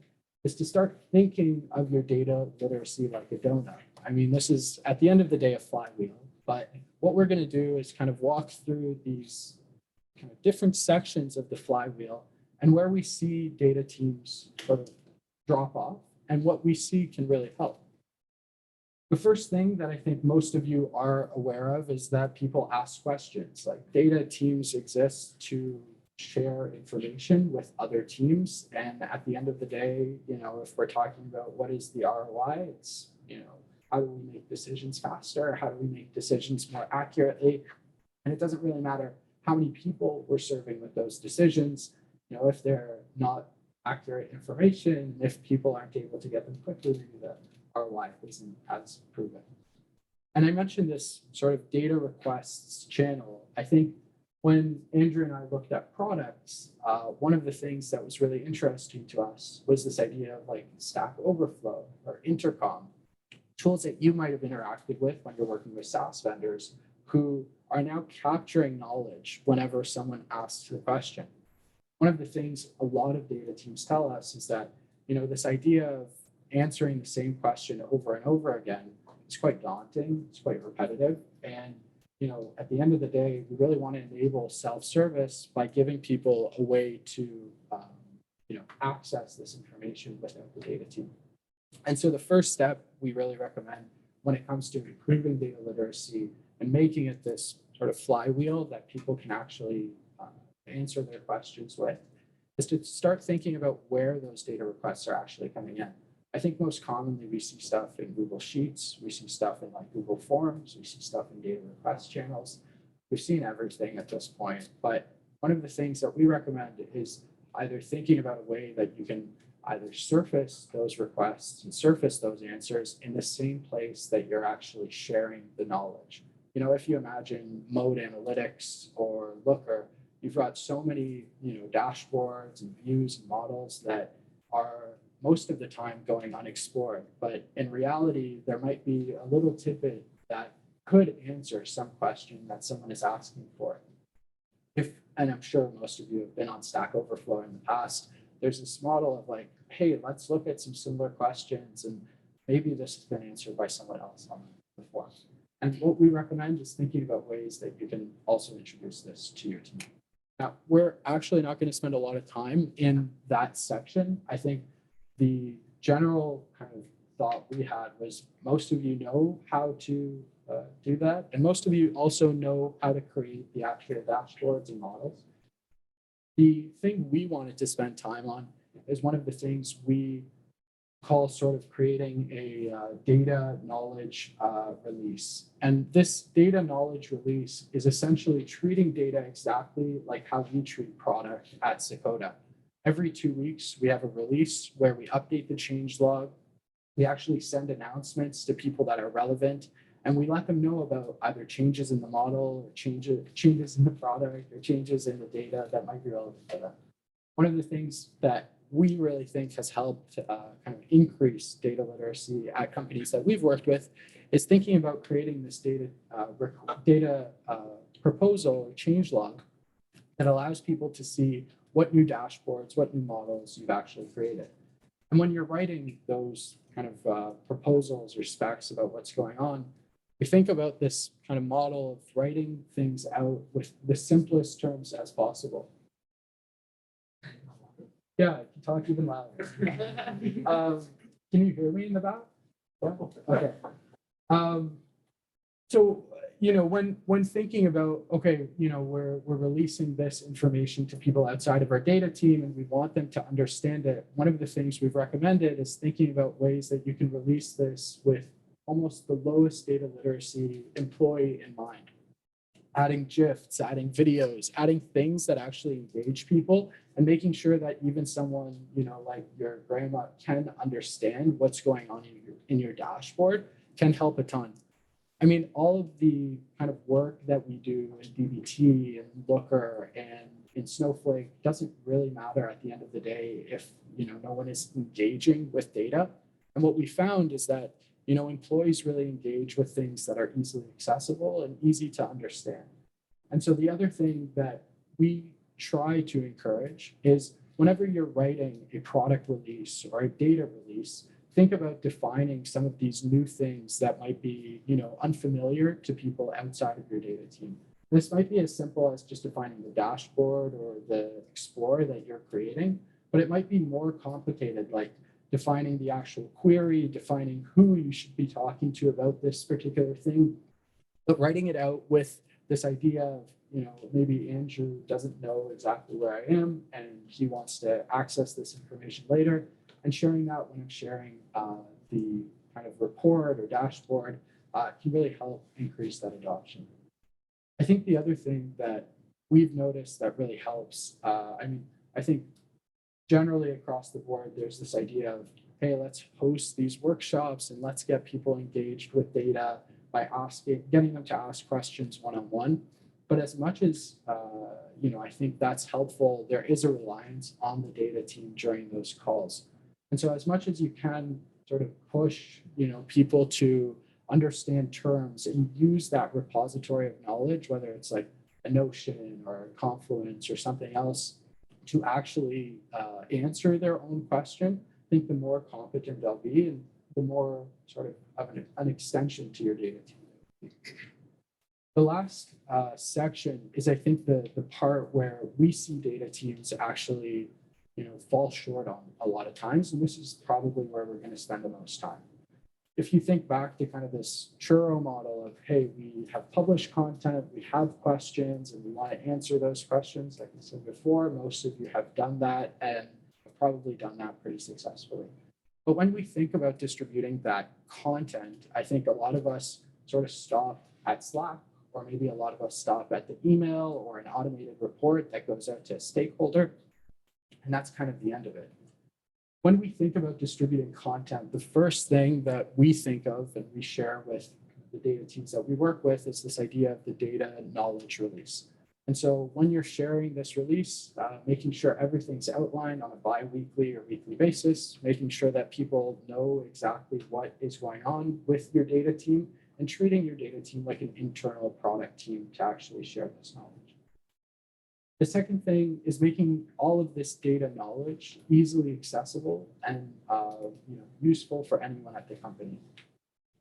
is to start thinking of your data literacy like a donut. I mean, this is at the end of the day a flywheel, but what we're going to do is kind of walk through these kind of different sections of the flywheel and where we see data teams sort of drop off and what we see can really help. The first thing that I think most of you are aware of is that people ask questions. Like data teams exist to share information with other teams. And at the end of the day, if we're talking about what is the ROI, it's, how do we make decisions faster? How do we make decisions more accurately? And it doesn't really matter how many people we're serving with those decisions. If they're not accurate information, if people aren't able to get them quickly, maybe the ROI isn't as proven. And I mentioned this sort of data requests channel. I think when Andrew and I looked at products, one of the things that was really interesting to us was this idea of like Stack Overflow or Intercom, tools that you might have interacted with when you're working with SaaS vendors who are now capturing knowledge whenever someone asks a question. One of the things a lot of data teams tell us is that, this idea of answering the same question over and over again is quite daunting, it's quite repetitive. And, at the end of the day, we really want to enable self-service by giving people a way to, access this information without the data team. And so the first step we really recommend when it comes to improving data literacy and making it this sort of flywheel that people can actually answer their questions with is to start thinking about where those data requests are actually coming in. I think most commonly we see stuff in Google Sheets, we see stuff in like Google Forms, we see stuff in data request channels. We've seen everything at this point, but one of the things that we recommend is either thinking about a way that you can either surface those requests and surface those answers in the same place that you're actually sharing the knowledge. If you imagine Mode Analytics or Looker, you've got so many, dashboards and views and models that are most of the time going unexplored. But in reality, there might be a little tidbit that could answer some question that someone is asking for. And I'm sure most of you have been on Stack Overflow in the past, there's this model of like, hey, let's look at some similar questions and maybe this has been answered by someone else on the forum. And what we recommend is thinking about ways that you can also introduce this to your team. Now, we're actually not going to spend a lot of time in that section. I think the general kind of thought we had was most of you know how to do that. And most of you also know how to create the actual dashboards and models. The thing we wanted to spend time on is one of the things we call sort of creating a data knowledge release. And this data knowledge release is essentially treating data exactly like how we treat product at Sakota. Every 2 weeks, we have a release where we update the change log. We actually send announcements to people that are relevant, and we let them know about either changes in the model, or changes in the product, or changes in the data that might be relevant to them. One of the things that we really think has helped kind of increase data literacy at companies that we've worked with is thinking about creating this data proposal or change log that allows people to see what new dashboards, what new models you've actually created. And when you're writing those kind of proposals or specs about what's going on, we think about this kind of model of writing things out with the simplest terms as possible. Yeah, I can talk even louder. Can you hear me in the back? Yeah? Okay. So, you know, when thinking about, okay, you know, we're releasing this information to people outside of our data team and we want them to understand it, one of the things we've recommended is thinking about ways that you can release this with almost the lowest data literacy employee in mind. Adding GIFs, adding videos, adding things that actually engage people, and making sure that even someone, you know, like your grandma can understand what's going on in your dashboard can help a ton. I mean, all of the kind of work that we do in DBT and Looker and in Snowflake doesn't really matter at the end of the day if, you know, no one is engaging with data. And what we found is that, you know, employees really engage with things that are easily accessible and easy to understand. And so the other thing that we try to encourage is whenever you're writing a product release or a data release, think about defining some of these new things that might be, you know, unfamiliar to people outside of your data team. This might be as simple as just defining the dashboard or the Explorer that you're creating, but it might be more complicated, like defining the actual query, defining who you should be talking to about this particular thing, but writing it out with this idea of, you know, maybe Andrew doesn't know exactly where I am and he wants to access this information later, and sharing that when I'm sharing the kind of report or dashboard can really help increase that adoption. I think the other thing that we've noticed that really helps, I think generally across the board, there's this idea of, hey, let's host these workshops and let's get people engaged with data by getting them to ask questions one-on-one. But as much as, you know, I think that's helpful, there is a reliance on the data team during those calls. And so as much as you can sort of push, you know, people to understand terms and use that repository of knowledge, whether it's like a Notion or a Confluence or something else, to actually answer their own question, I think the more competent they'll be and the more sort of an extension to your data team. The last section is, I think, the part where we see data teams actually, you know, fall short on a lot of times, and this is probably where we're going to spend the most time. If you think back to kind of this churro model of, hey, we have published content, we have questions, and we want to answer those questions, like I said before, most of you have done that and have probably done that pretty successfully. But when we think about distributing that content, I think a lot of us sort of stop at Slack, or maybe a lot of us stop at the email or an automated report that goes out to a stakeholder, and that's kind of the end of it. When we think about distributing content, the first thing that we think of and we share with the data teams that we work with is this idea of the data knowledge release. And so when you're sharing this release, making sure everything's outlined on a bi-weekly or weekly basis, making sure that people know exactly what is going on with your data team, and treating your data team like an internal product team to actually share this knowledge. The second thing is making all of this data knowledge easily accessible and useful for anyone at the company.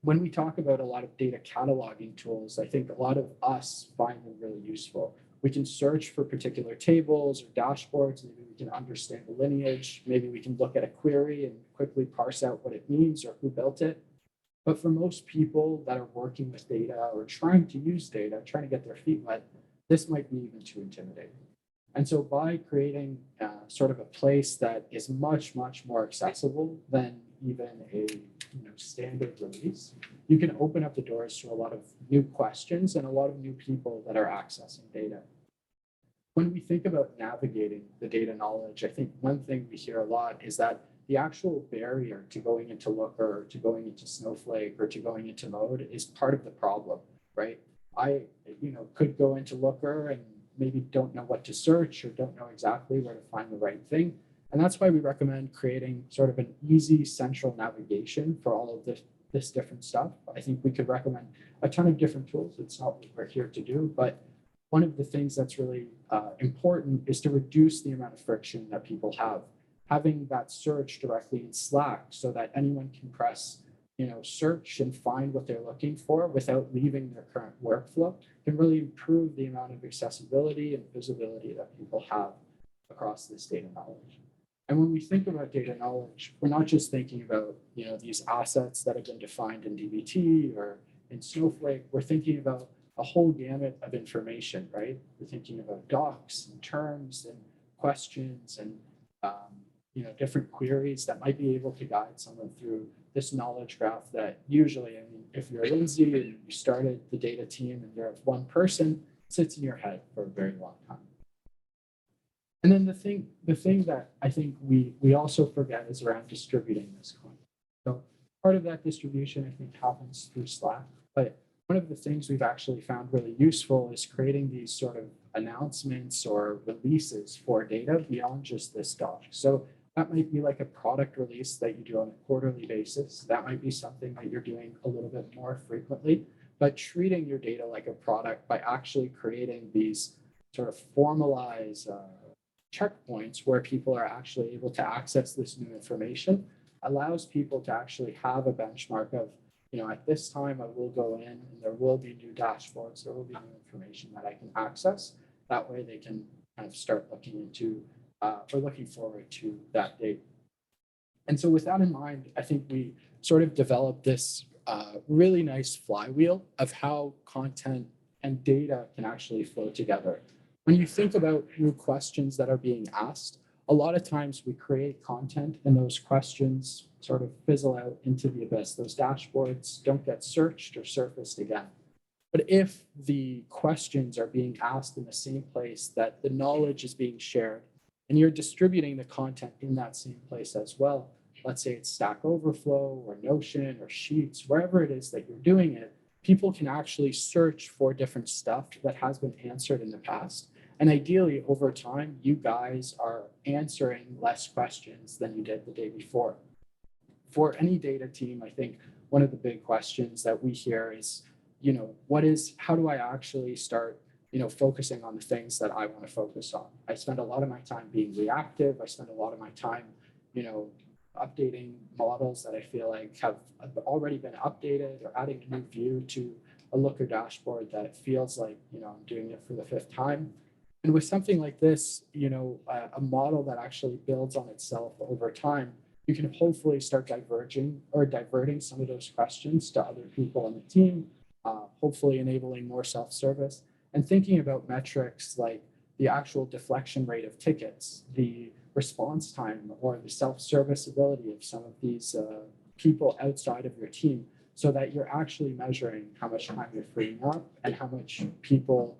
When we talk about a lot of data cataloging tools, I think a lot of us find them really useful. We can search for particular tables or dashboards. Maybe we can understand the lineage. Maybe we can look at a query and quickly parse out what it means or who built it. But for most people that are working with data or trying to use data, trying to get their feet wet, this might be even too intimidating. And so by creating sort of a place that is much, much more accessible than even a standard release, you can open up the doors to a lot of new questions and a lot of new people that are accessing data. When we think about navigating the data knowledge, I think one thing we hear a lot is that the actual barrier to going into Looker, or to going into Snowflake, or to going into Mode is part of the problem, right? I could go into Looker and maybe don't know what to search or don't know exactly where to find the right thing. And that's why we recommend creating sort of an easy central navigation for all of this different stuff. I think we could recommend a ton of different tools. It's not what we're here to do, but one of the things that's really important is to reduce the amount of friction that people have. Having that search directly in Slack so that anyone can press search and find what they're looking for without leaving their current workflow can really improve the amount of accessibility and visibility that people have across this data knowledge. And when we think about data knowledge, we're not just thinking about these assets that have been defined in DBT or in Snowflake. We're thinking about a whole gamut of information, right? We're thinking about docs and terms and questions and different queries that might be able to guide someone through this knowledge graph that usually, if you're Lindsay and you started the data team and you're one person, sits in your head for a very long time. And then the thing that I think we also forget is around distributing this content. So part of that distribution, I think, happens through Slack. But one of the things we've actually found really useful is creating these sort of announcements or releases for data beyond just this doc. So that might be like a product release that you do on a quarterly basis. That might be something that you're doing a little bit more frequently, but treating your data like a product by actually creating these sort of formalized checkpoints where people are actually able to access this new information allows people to actually have a benchmark of, at this time I will go in and there will be new dashboards, there will be new information that I can access. That way they can kind of start looking into or looking forward to that date. And so with that in mind, I think we sort of developed this really nice flywheel of how content and data can actually flow together. When you think about new questions that are being asked, a lot of times we create content and those questions sort of fizzle out into the abyss. Those dashboards don't get searched or surfaced again. But if the questions are being asked in the same place that the knowledge is being shared, and you're distributing the content in that same place as well, let's say it's Stack Overflow or Notion or Sheets, wherever it is that you're doing it, people can actually search for different stuff that has been answered in the past. And ideally, over time, you guys are answering less questions than you did the day before. For any data team, I think one of the big questions that we hear is, how do I actually start focusing on the things that I want to focus on? I spend a lot of my time being reactive. I spend a lot of my time, updating models that I feel like have already been updated or adding a new view to a Looker dashboard that feels like, I'm doing it for the 5th time. And with something like this, a model that actually builds on itself over time, you can hopefully start diverting some of those questions to other people on the team, hopefully enabling more self-service, and thinking about metrics like the actual deflection rate of tickets, the response time, or the self-service ability of some of these people outside of your team, so that you're actually measuring how much time you're freeing up and how much people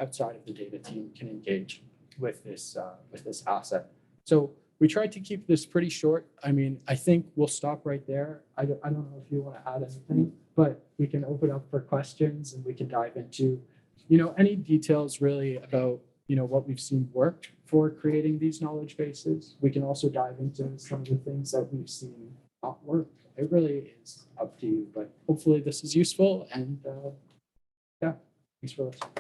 outside of the data team can engage with this asset. So we tried to keep this pretty short. I think we'll stop right there. I don't know if you want to add anything, but we can open up for questions and we can dive into any details really about, what we've seen work for creating these knowledge bases. We can also dive into some of the things that we've seen not work. It really is up to you, but hopefully this is useful and yeah, thanks for listening.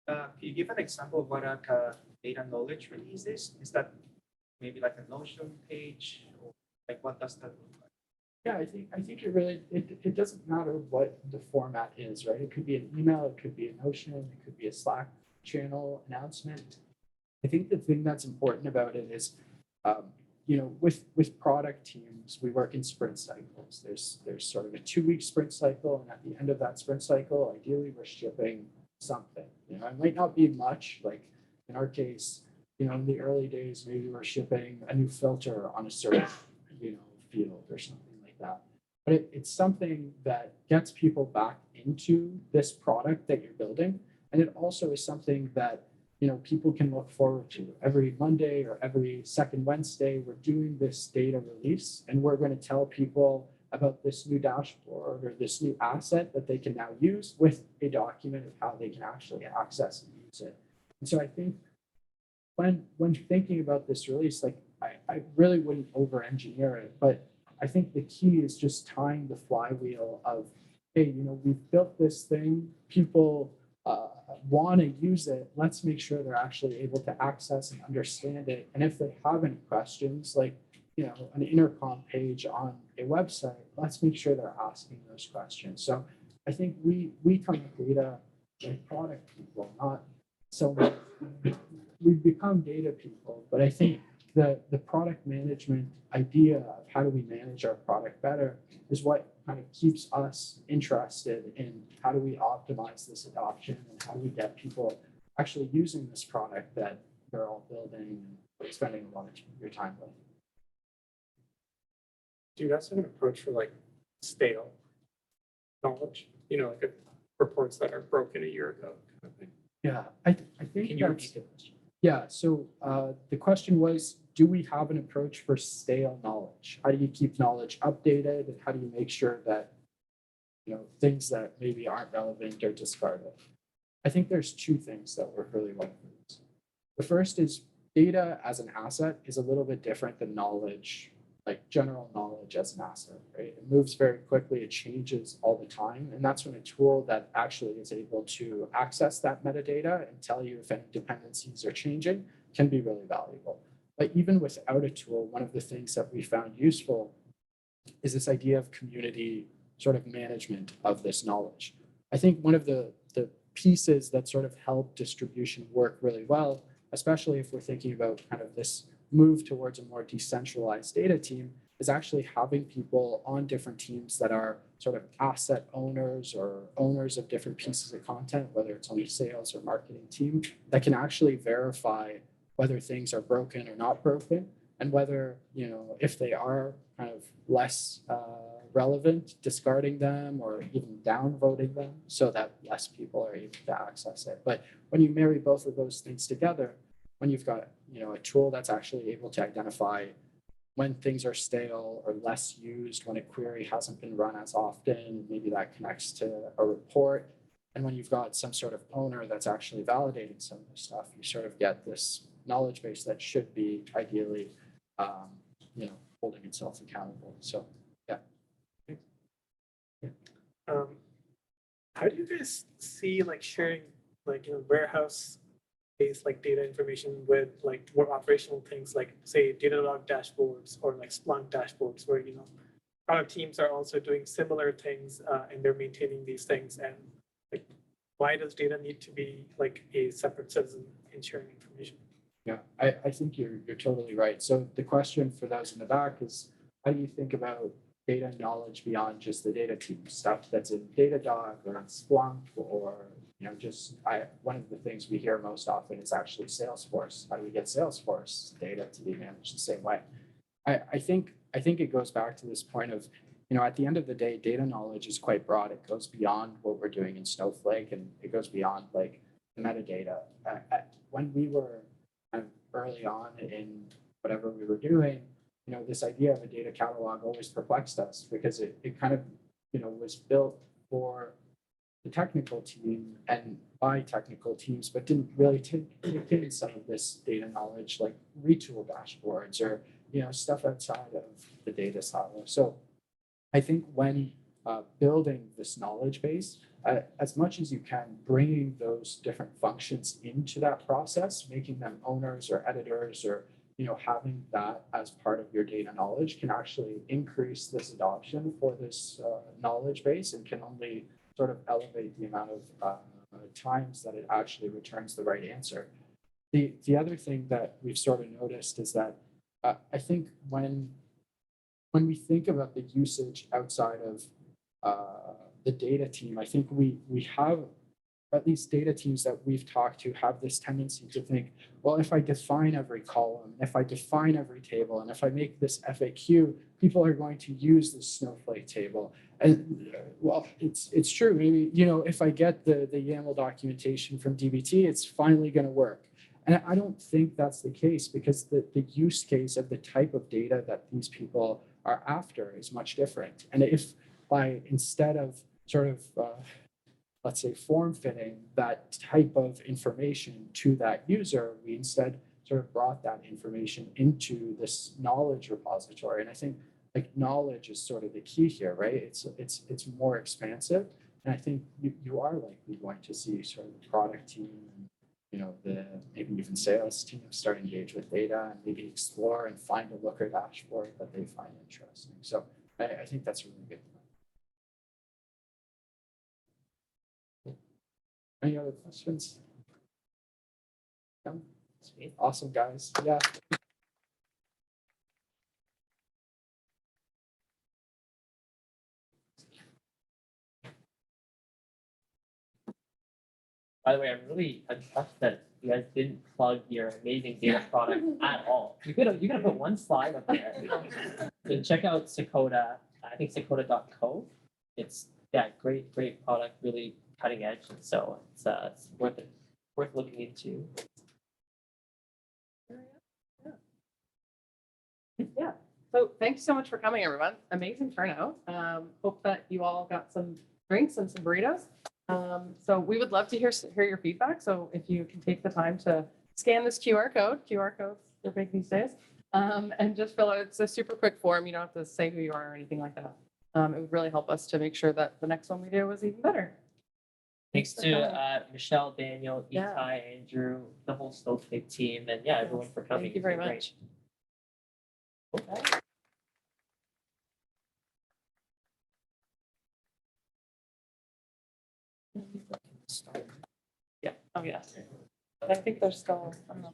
Can you give an example of what a data knowledge release is? Is that maybe like a Notion page, or like what does that look like? Yeah, I think it really, it doesn't matter what the format is, right? It could be an email, it could be a Notion, it could be a Slack channel announcement. I think the thing that's important about it is, with product teams, we work in sprint cycles. There's sort of a 2-week sprint cycle, and at the end of that sprint cycle, ideally we're shipping something. It might not be much, like in our case, in the early days, maybe we're shipping a new filter on a certain, field or something like that. But it's something that gets people back into this product that you're building. And it also is something that, people can look forward to. Every Monday or every second Wednesday, we're doing this data release, and we're going to tell people about this new dashboard or this new asset that they can now use with a document of how they can actually access and use it. And so I think when thinking about this release, like I really wouldn't over-engineer it, but I think the key is just tying the flywheel of, hey, we've built this thing, people want to use it. Let's make sure they're actually able to access and understand it. And if they have any questions, like, an intercom page on a website, let's make sure they're asking those questions. So I think we come at data like product people, not so much. We've become data people, but I think the product management idea of how do we manage our product better is what kind of keeps us interested in how do we optimize this adoption and how do we get people actually using this product that they're all building and spending a lot of your time with. Do you guys have an approach for like stale knowledge? Like reports that are broken a year ago kind of thing? Yeah, I think Can you that's, repeat the question? yeah. So the question was, do we have an approach for stale knowledge? How do you keep knowledge updated, and how do you make sure that things that maybe aren't relevant are discarded? I think there's 2 things that work really well for this. The first is data as an asset is a little bit different than knowledge, like general knowledge as an asset, right? It moves very quickly, it changes all the time. And that's when a tool that actually is able to access that metadata and tell you if any dependencies are changing can be really valuable. But even without a tool, one of the things that we found useful is this idea of community sort of management of this knowledge. I think one of the pieces that sort of help distribution work really well, especially if we're thinking about kind of this move towards a more decentralized data team, is actually having people on different teams that are sort of asset owners or owners of different pieces of content, whether it's on the sales or marketing team, that can actually verify whether things are broken or not broken, and whether, if they are kind of less relevant, discarding them or even downvoting them so that less people are able to access it. But when you marry both of those things together, when you've got a tool that's actually able to identify when things are stale or less used, when a query hasn't been run as often, maybe that connects to a report. And when you've got some sort of owner that's actually validating some of this stuff, you sort of get this knowledge base that should be ideally, holding itself accountable. So, yeah. How do you guys see like sharing warehouse based like data information with like more operational things like say Datadog dashboards or like Splunk dashboards where product teams are also doing similar things and they're maintaining these things, and like why does data need to be like a separate citizen in sharing information? Yeah, I think you're totally right. So the question for those in the back is, how do you think about data knowledge beyond just the data team, stuff that's in Datadog or in Splunk, or one of the things we hear most often is actually Salesforce. How do we get Salesforce data to be managed the same way? I think it goes back to this point of, at the end of the day, data knowledge is quite broad. It goes beyond what we're doing in Snowflake, and it goes beyond like the metadata. When we were kind of early on in whatever we were doing, this idea of a data catalog always perplexed us because it kind of, was built for the technical team and by technical teams, but didn't really take in some of this data knowledge like retool dashboards or, stuff outside of the data silo. So I think when building this knowledge base, as much as you can, bringing those different functions into that process, making them owners or editors or having that as part of your data knowledge can actually increase this adoption for this knowledge base and can only sort of elevate the amount of times that it actually returns the right answer. The other thing that we've sort of noticed is that I think when we think about the usage outside of the data team, I think we have, or at least data teams that we've talked to have this tendency to think, well, if I define every column, if I define every table, and if I make this FAQ, people are going to use this Snowflake table. And well, it's true. Maybe, if I get the YAML documentation from DBT, it's finally going to work. And I don't think that's the case because the use case of the type of data that these people are after is much different. And if instead of sort of, let's say, form fitting that type of information to that user, we instead sort of brought that information into this knowledge repository. And I think like knowledge is sort of the key here, right? It's more expansive. And I think you are likely going to see sort of the product team and the maybe even sales team start engage with data and maybe explore and find a looker dashboard that they find interesting. So I think that's a really good point. Any other questions? No? Sweet. Awesome, guys. Yeah. By the way, I'm really impressed that you guys didn't plug your amazing data product at all. You could have put one slide up there. So check out Sakota. I think Sakota.co. It's great product, really cutting edge, and so it's worth looking into. Yeah. So thanks so much for coming, everyone. Amazing turnout. Hope that you all got some drinks and some burritos. So we would love to hear your feedback. So if you can take the time to scan this QR codes are big these days, and just fill out. It's a super quick form. You don't have to say who you are or anything like that. It would really help us to make sure that the next one we do was even better. Thanks to Michelle, Daniel, Yeah. Etai, Andrew, the whole Snowflake team, and everyone for coming. Thank you very It's been much. great. Yeah. Oh, yeah. I think there's still, I don't know.